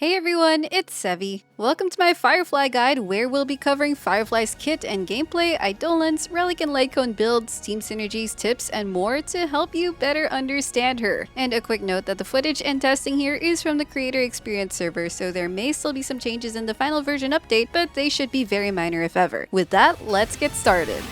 Hey everyone, it's Sevi. Welcome to my Firefly guide where we'll be covering Firefly's kit and gameplay, Eidolons, Relic and Litecoin builds, team synergies, tips, and more to help you better understand her. And a quick note that the footage and testing here is from the creator experience server, so there may still be some changes in the final version update, but they should be very minor if ever. With that, let's get started.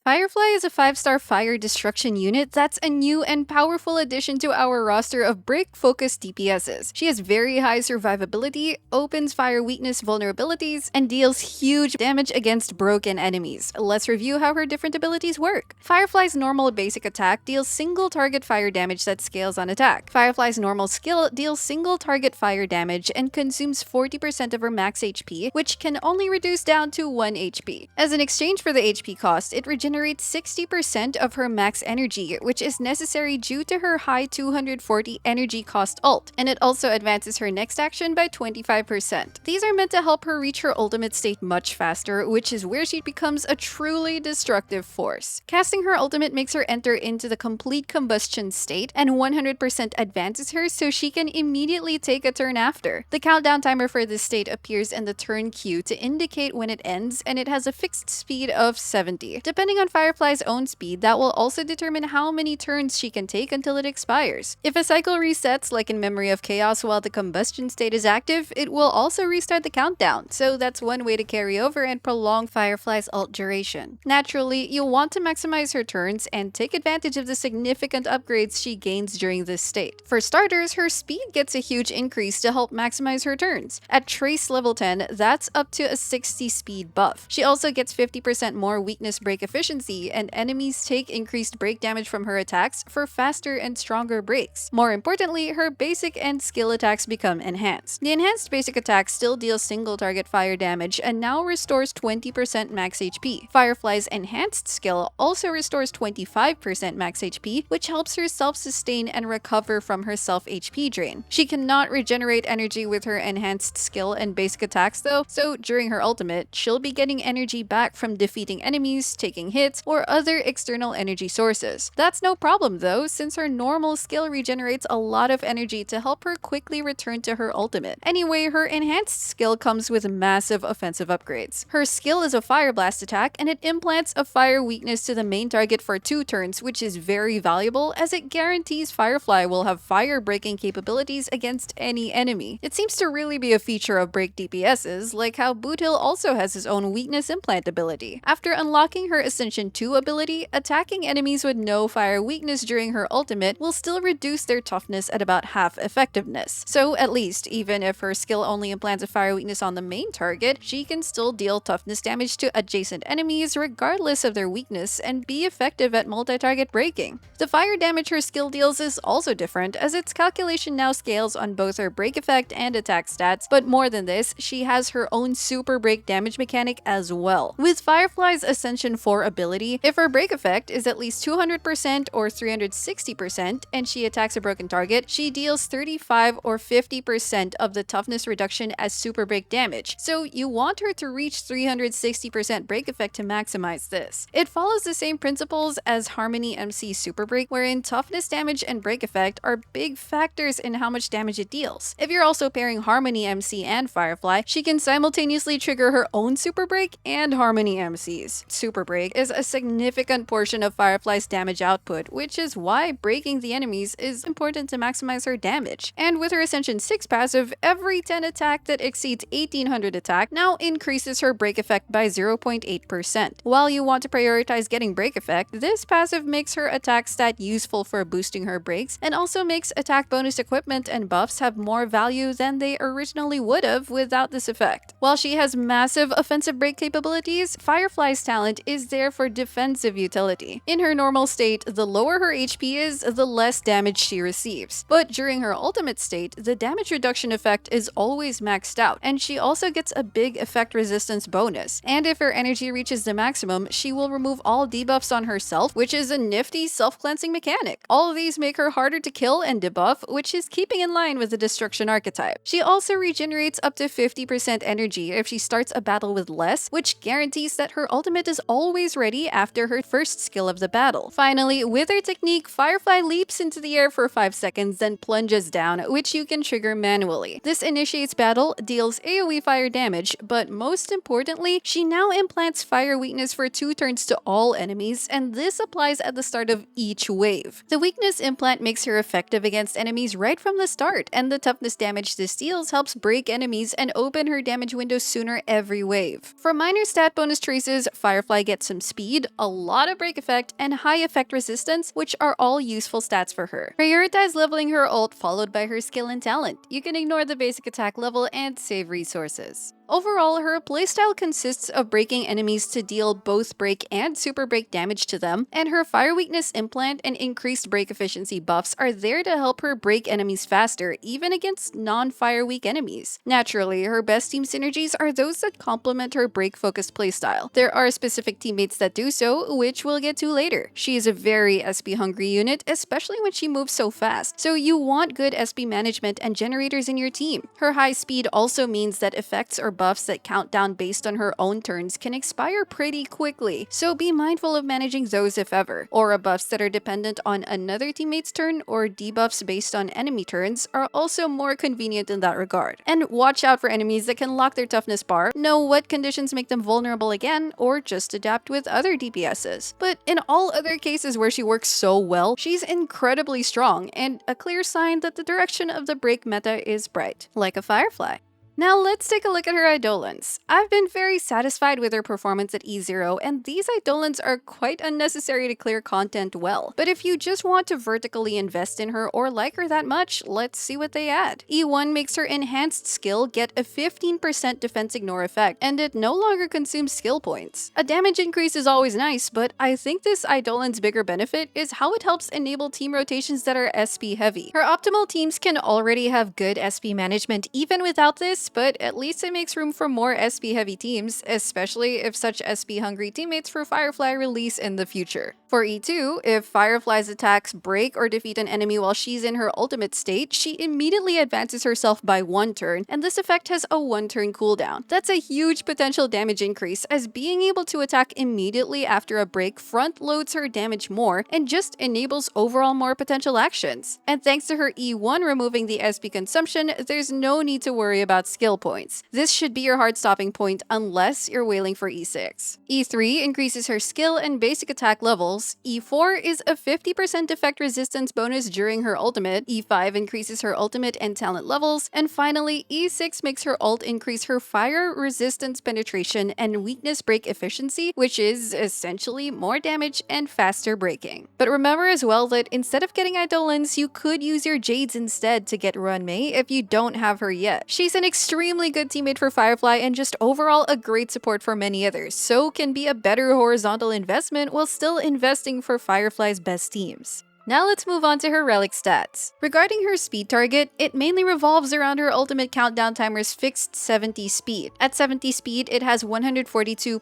Firefly is a 5-star fire destruction unit that's a new and powerful addition to our roster of break-focused DPSs. She has very high survivability, opens fire weakness vulnerabilities, and deals huge damage against broken enemies. Let's review how her different abilities work. Firefly's normal basic attack deals single target fire damage that scales on attack. Firefly's normal skill deals single target fire damage and consumes 40% of her max HP, which can only reduce down to 1 HP. As an exchange for the HP cost, it regenerates 60% of her max energy, which is necessary due to her high 240 energy cost ult, and it also advances her next action by 25%. These are meant to help her reach her ultimate state much faster, which is where she becomes a truly destructive force. Casting her ultimate makes her enter into the complete combustion state and 100% advances her so she can immediately take a turn after. The countdown timer for this state appears in the turn queue to indicate when it ends, and it has a fixed speed of 70. Depending on Firefly's own speed, that will also determine how many turns she can take until it expires. If a cycle resets, like in Memory of Chaos, while the combustion state is active, it will also restart the countdown, so that's one way to carry over and prolong Firefly's ult duration. Naturally, you'll want to maximize her turns and take advantage of the significant upgrades she gains during this state. For starters, her speed gets a huge increase to help maximize her turns. At Trace level 10, that's up to a 60 speed buff. She also gets 50% more weakness break efficiency, and enemies take increased break damage from her attacks for faster and stronger breaks. More importantly, her basic and skill attacks become enhanced. The enhanced basic attack still deals single target fire damage and now restores 20% max HP. Firefly's enhanced skill also restores 25% max HP, which helps her self-sustain and recover from her self-HP drain. She cannot regenerate energy with her enhanced skill and basic attacks though, so during her ultimate, she'll be getting energy back from defeating enemies, taking hits, or other external energy sources. That's no problem though, since her normal skill regenerates a lot of energy to help her quickly return to her ultimate. Anyway, her enhanced skill comes with massive offensive upgrades. Her skill is a fire blast attack, and it implants a fire weakness to the main target for 2 turns, which is very valuable as it guarantees Firefly will have fire breaking capabilities against any enemy. It seems to really be a feature of break DPSs, like how Boothill also has his own weakness implant ability. After unlocking her Ascension 2 ability, attacking enemies with no fire weakness during her ultimate will still reduce their toughness at about half effectiveness. So at least, even if her skill only implants a fire weakness on the main target, she can still deal toughness damage to adjacent enemies regardless of their weakness and be effective at multi-target breaking. The fire damage her skill deals is also different, as its calculation now scales on both her break effect and attack stats, but more than this, she has her own super break damage mechanic as well. With Firefly's Ascension 4 ability, if her break effect is at least 200% or 360% and she attacks a broken target, she deals 35 or 50% of the toughness reduction as super break damage, so you want her to reach 360% break effect to maximize this. It follows the same principles as Harmony MC super break, wherein toughness damage and break effect are big factors in how much damage it deals. If you're also pairing Harmony MC and Firefly, she can simultaneously trigger her own super break and Harmony MC's. Super break is a significant portion of Firefly's damage output, which is why breaking the enemies is important to maximize her damage. And with her Ascension 6 passive, every 10 attack that exceeds 1800 attack now increases her break effect by 0.8%. While you want to prioritize getting break effect, this passive makes her attack stat useful for boosting her breaks and also makes attack bonus equipment and buffs have more value than they originally would have without this effect. While she has massive offensive break capabilities, Firefly's talent is there for defensive utility. In her normal state, the lower her HP is, the less damage she receives. But during her ultimate state, the damage reduction effect is always maxed out, and she also gets a big effect resistance bonus. And if her energy reaches the maximum, she will remove all debuffs on herself, which is a nifty self-cleansing mechanic. All of these make her harder to kill and debuff, which is keeping in line with the destruction archetype. She also regenerates up to 50% energy if she starts a battle with less, which guarantees that her ultimate is always ready ready after her first skill of the battle. Finally, with her technique, Firefly leaps into the air for 5 seconds, then plunges down, which you can trigger manually. This initiates battle, deals AoE fire damage, but most importantly, she now implants fire weakness for 2 turns to all enemies, and this applies at the start of each wave. The weakness implant makes her effective against enemies right from the start, and the toughness damage this deals helps break enemies and open her damage window sooner every wave. For minor stat bonus traces, Firefly gets some speed, a lot of break effect, and high effect resistance, which are all useful stats for her. Prioritize leveling her ult followed by her skill and talent. You can ignore the basic attack level and save resources. Overall, her playstyle consists of breaking enemies to deal both break and super break damage to them, and her fire weakness implant and increased break efficiency buffs are there to help her break enemies faster, even against non-fire weak enemies. Naturally, her best team synergies are those that complement her break-focused playstyle. There are specific teammates that do so, which we'll get to later. She is a very SP-hungry unit, especially when she moves so fast, so you want good SP management and generators in your team. Her high speed also means that effects or buffs that count down based on her own turns can expire pretty quickly, so be mindful of managing those if ever. Aura buffs that are dependent on another teammate's turn or debuffs based on enemy turns are also more convenient in that regard. And watch out for enemies that can lock their toughness bar, know what conditions make them vulnerable again, or just adapt with other DPSs. But in all other cases where she works so well, she's incredibly strong and a clear sign that the direction of the break meta is bright, like a Firefly. Now let's take a look at her Eidolons. I've been very satisfied with her performance at E0, and these Eidolons are quite unnecessary to clear content well. But if you just want to vertically invest in her or like her that much, let's see what they add. E1 makes her enhanced skill get a 15% defense ignore effect, and it no longer consumes skill points. A damage increase is always nice, but I think this Eidolon's bigger benefit is how it helps enable team rotations that are SP heavy. Her optimal teams can already have good SP management even without this, but at least it makes room for more SP-heavy teams, especially if such SP-hungry teammates for Firefly release in the future. For E2, if Firefly's attacks break or defeat an enemy while she's in her ultimate state, she immediately advances herself by 1 turn, and this effect has a 1-turn cooldown. That's a huge potential damage increase, as being able to attack immediately after a break front-loads her damage more and just enables overall more potential actions. And thanks to her E1 removing the SP consumption, there's no need to worry about skill points. This should be your hard stopping point unless you're wailing for E6. E3 increases her skill and basic attack levels. E4 is a 50% effect resistance bonus during her ultimate. E5 increases her ultimate and talent levels. And finally, E6 makes her ult increase her fire resistance penetration and weakness break efficiency, which is essentially more damage and faster breaking. But remember as well that instead of getting Eidolons, you could use your Jades instead to get Runmei if you don't have her yet. She's an extremely good teammate for Firefly and just overall a great support for many others, so can be a better horizontal investment while still investing for Firefly's best teams. Now let's move on to her Relic Stats. Regarding her speed target, it mainly revolves around her ultimate countdown timer's fixed 70 speed. At 70 speed, it has 142.8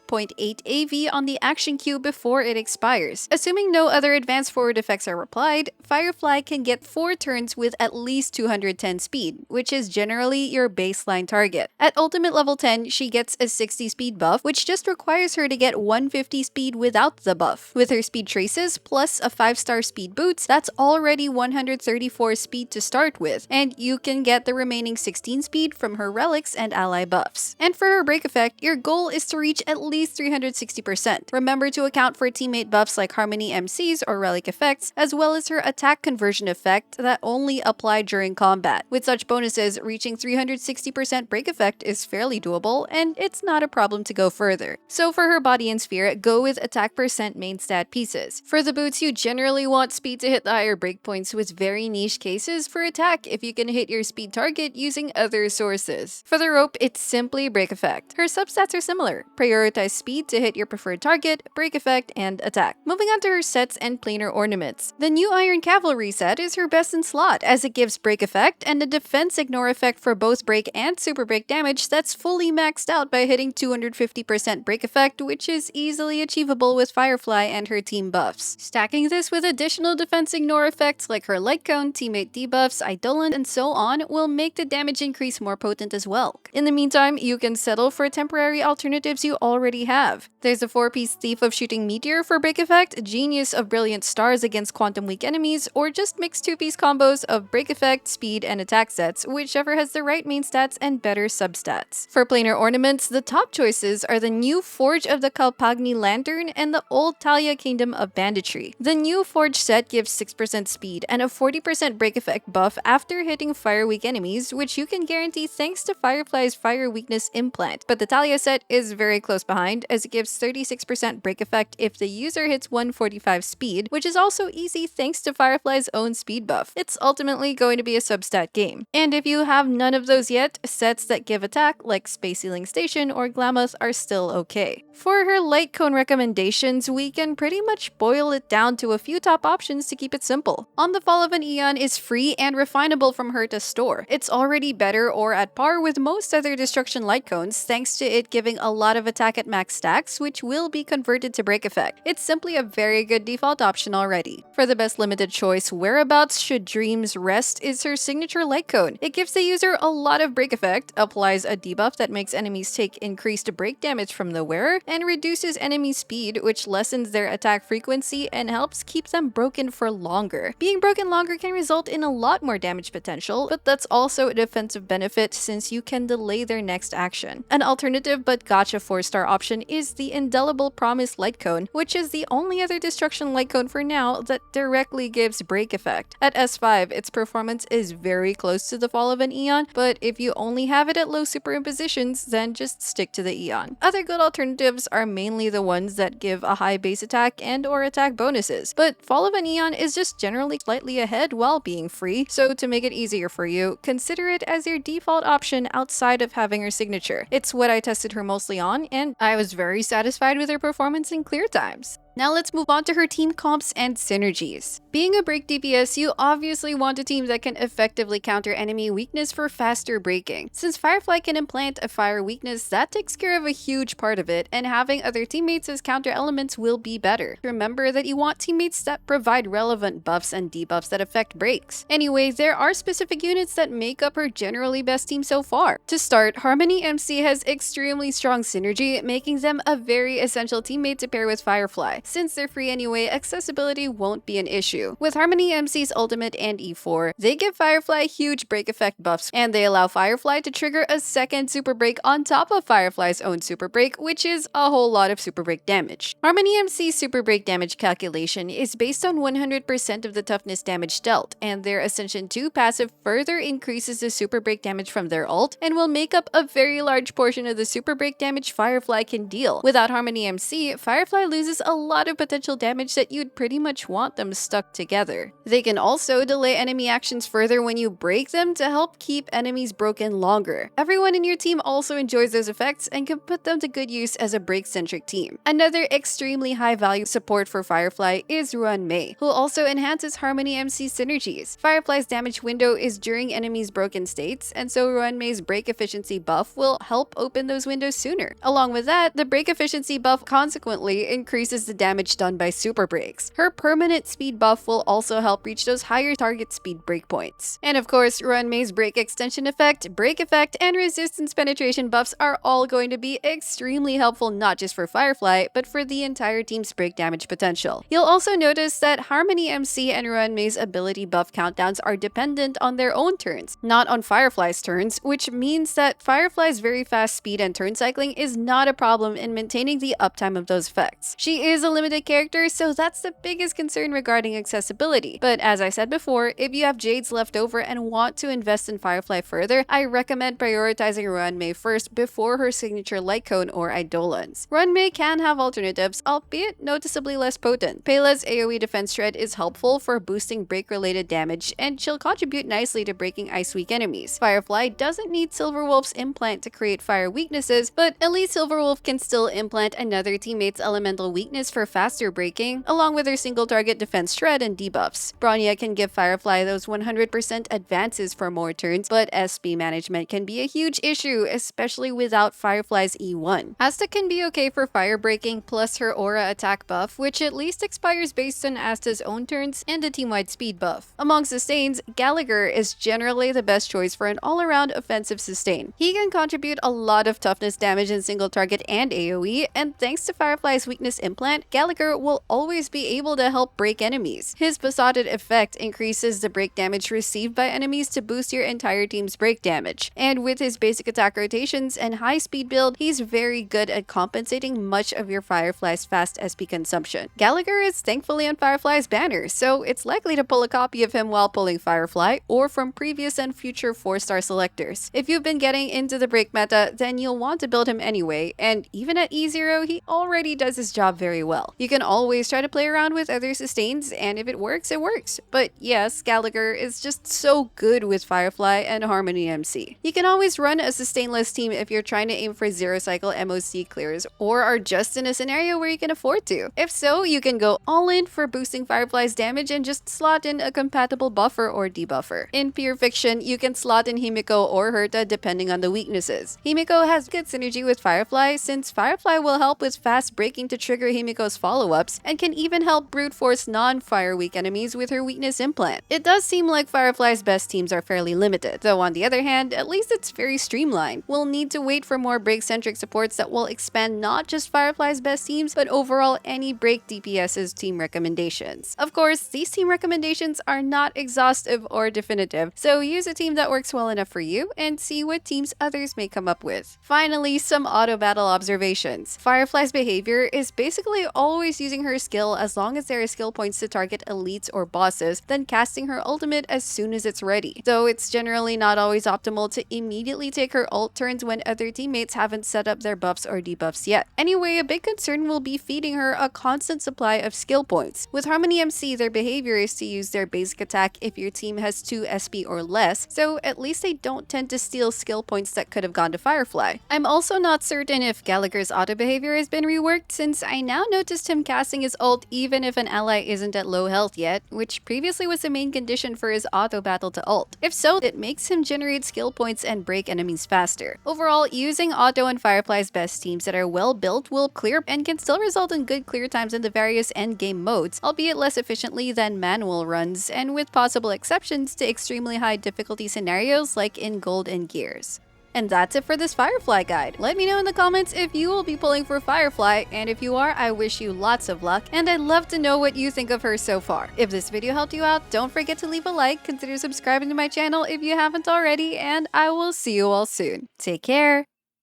AV on the action queue before it expires. Assuming no other advanced forward effects are applied, Firefly can get 4 turns with at least 210 speed, which is generally your baseline target. At ultimate level 10, she gets a 60 speed buff, which just requires her to get 150 speed without the buff. With her speed traces, plus a 5-star speed boots, that's already 134 speed to start with, and you can get the remaining 16 speed from her relics and ally buffs. And for her break effect, your goal is to reach at least 360%. Remember to account for teammate buffs like Harmony MCs or relic effects, as well as her attack conversion effect that only apply during combat. With such bonuses, reaching 360% break effect is fairly doable, and it's not a problem to go further. So for her body and sphere, go with attack percent main stat pieces. For the boots, you generally want speed to hit the higher breakpoints, with very niche cases for attack if you can hit your speed target using other sources. For the rope, it's simply break effect. Her substats are similar. Prioritize speed to hit your preferred target, break effect, and attack. Moving on to her sets and planar ornaments. The new Iron Cavalry set is her best in slot, as it gives break effect and a defense ignore effect for both break and super break damage that's fully maxed out by hitting 250% break effect, which is easily achievable with Firefly and her team buffs. Stacking this with additional defense defense ignore effects like her light cone, teammate debuffs, Eidolons, and so on will make the damage increase more potent as well. In the meantime, you can settle for temporary alternatives you already have. There's a 4-piece Thief of Shooting Meteor for break effect, Genius of Brilliant Stars against quantum weak enemies, or just mix 2-piece combos of break effect, speed, and attack sets, whichever has the right main stats and better substats. For planar ornaments, the top choices are the new Forge of the Kalpagni Lantern and the old Talia Kingdom of Banditry. The new Forge set gives 6% speed and a 40% break effect buff after hitting fire weak enemies, which you can guarantee thanks to Firefly's fire weakness implant. But the Talia set is very close behind, as it gives 36% break effect if the user hits 145 speed, which is also easy thanks to Firefly's own speed buff. It's ultimately going to be a substat game. And if you have none of those yet, sets that give attack like Space Sealing Station or Glamoth are still okay. For her light cone recommendations, we can pretty much boil it down to a few top options to keep it simple. On the Fall of an Aeon is free and refinable from her to store. It's already better or at par with most other destruction light cones thanks to it giving a lot of attack at max stacks, which will be converted to break effect. It's simply a very good default option already. For the best limited choice, Whereabouts Should Dreams Rest is her signature light cone. It gives the user a lot of break effect, applies a debuff that makes enemies take increased break damage from the wearer, and reduces enemy speed, which lessens their attack frequency and helps keep them broken for longer. Being broken longer can result in a lot more damage potential, but that's also a defensive benefit since you can delay their next action. An alternative but gacha 4-star option is the Indelible Promise light cone, which is the only other destruction light cone for now that directly gives break effect. At S5, its performance is very close to the Fall of an Aeon, but if you only have it at low superimpositions, then just stick to the Aeon. Other good alternatives are mainly the ones that give a high base attack and or attack bonuses, but Fall of an Aeon is just generally slightly ahead while being free, so to make it easier for you, consider it as your default option outside of having her signature. It's what I tested her mostly on, and I was very satisfied with her performance in clear times. Now let's move on to her team comps and synergies. Being a break DPS, you obviously want a team that can effectively counter enemy weakness for faster breaking. Since Firefly can implant a fire weakness, that takes care of a huge part of it, and having other teammates as counter elements will be better. Remember that you want teammates that provide relevant buffs and debuffs that affect breaks. Anyway, there are specific units that make up her generally best team so far. To start, Harmony MC has extremely strong synergy, making them a very essential teammate to pair with Firefly. Since they're free anyway, accessibility won't be an issue. With Harmony MC's ultimate and E4, they give Firefly huge break effect buffs, and they allow Firefly to trigger a second super break on top of Firefly's own super break, which is a whole lot of super break damage. Harmony MC's super break damage calculation is based on 100% of the toughness damage dealt, and their Ascension 2 passive further increases the super break damage from their ult, and will make up a very large portion of the super break damage Firefly can deal. Without Harmony MC, Firefly loses a lot of potential damage that you'd pretty much want them stuck together. They can also delay enemy actions further when you break them to help keep enemies broken longer. Everyone in your team also enjoys those effects and can put them to good use as a break-centric team. Another extremely high-value support for Firefly is Ruan-Mei, who also enhances Harmony MC synergies. Firefly's damage window is during enemies' broken states, and so Ruan-Mei's break efficiency buff will help open those windows sooner. Along with that, the break efficiency buff consequently increases the damage done by super breaks. Her permanent speed buff will also help reach those higher target speed breakpoints. And of course, Ruan-Mei's break extension effect, break effect, and resistance penetration buffs are all going to be extremely helpful not just for Firefly, but for the entire team's break damage potential. You'll also notice that Harmony MC and Ruan-Mei's ability buff countdowns are dependent on their own turns, not on Firefly's turns, which means that Firefly's very fast speed and turn cycling is not a problem in maintaining the uptime of those effects. She is a limited character, so that's the biggest concern regarding accessibility. But as I said before, if you have Jades left over and want to invest in Firefly further, I recommend prioritizing Ruan-Mei first before her signature light cone or Eidolons. Ruan-Mei can have alternatives, albeit noticeably less potent. Pela's AoE defense shred is helpful for boosting break-related damage, and she'll contribute nicely to breaking ice-weak enemies. Firefly doesn't need Silverwolf's implant to create fire weaknesses, but Elite Silverwolf can still implant another teammate's elemental weakness for faster breaking, along with her single target defense shred and debuffs. Bronya can give Firefly those 100% advances for more turns, but SP management can be a huge issue, especially without Firefly's E1. Asta can be okay for fire breaking plus her aura attack buff, which at least expires based on Asta's own turns and a team-wide speed buff. Among sustains, Gallagher is generally the best choice for an all-around offensive sustain. He can contribute a lot of toughness damage in single target and AoE, and thanks to Firefly's weakness implant, Gallagher will always be able to help break enemies. His besotted effect increases the break damage received by enemies to boost your entire team's break damage. And with his basic attack rotations and high speed build, he's very good at compensating much of your Firefly's fast SP consumption. Gallagher is thankfully on Firefly's banner, so it's likely to pull a copy of him while pulling Firefly, or from previous and future 4-star selectors. If you've been getting into the break meta, then you'll want to build him anyway, and even at E0, he already does his job very well. You can always try to play around with other sustains, and if it works, it works. But yes, Gallagher is just so good with Firefly and Harmony MC. You can always run a sustainless team if you're trying to aim for 0-cycle MOC clears, or are just in a scenario where you can afford to. If so, you can go all in for boosting Firefly's damage and just slot in a compatible buffer or debuffer. In pure fiction, you can slot in Himiko or Herta depending on the weaknesses. Himiko has good synergy with Firefly, since Firefly will help with fast breaking to trigger Himiko's follow-ups, and can even help brute force non-fire weak enemies with her weakness implant. It does seem like Firefly's best teams are fairly limited, though on the other hand, at least it's very streamlined. We'll need to wait for more break-centric supports that will expand not just Firefly's best teams, but overall any break DPS's team recommendations. Of course, these team recommendations are not exhaustive or definitive, so use a team that works well enough for you and see what teams others may come up with. Finally, some auto battle observations. Firefly's behavior is basically always using her skill as long as there are skill points to target elites or bosses, then casting her ultimate as soon as it's ready. Though it's generally not always optimal to immediately take her ult turns when other teammates haven't set up their buffs or debuffs yet. Anyway, a big concern will be feeding her a constant supply of skill points. With Harmony MC, their behavior is to use their basic attack if your team has 2 SP or less, so at least they don't tend to steal skill points that could have gone to Firefly. I'm also not certain if Gallagher's auto behavior has been reworked, since I now noticed him casting his ult even if an ally isn't at low health yet, which previously was the main condition for his auto battle to ult. If so, it makes him generate skill points and break enemies faster. Overall, using auto and Firefly's best teams that are well built will clear and can still result in good clear times in the various endgame modes, albeit less efficiently than manual runs, and with possible exceptions to extremely high difficulty scenarios like in Gold and Gears. And that's it for this Firefly guide. Let me know in the comments if you will be pulling for Firefly, and if you are, I wish you lots of luck, and I'd love to know what you think of her so far. If this video helped you out, don't forget to leave a like, consider subscribing to my channel if you haven't already, and I will see you all soon. Take care!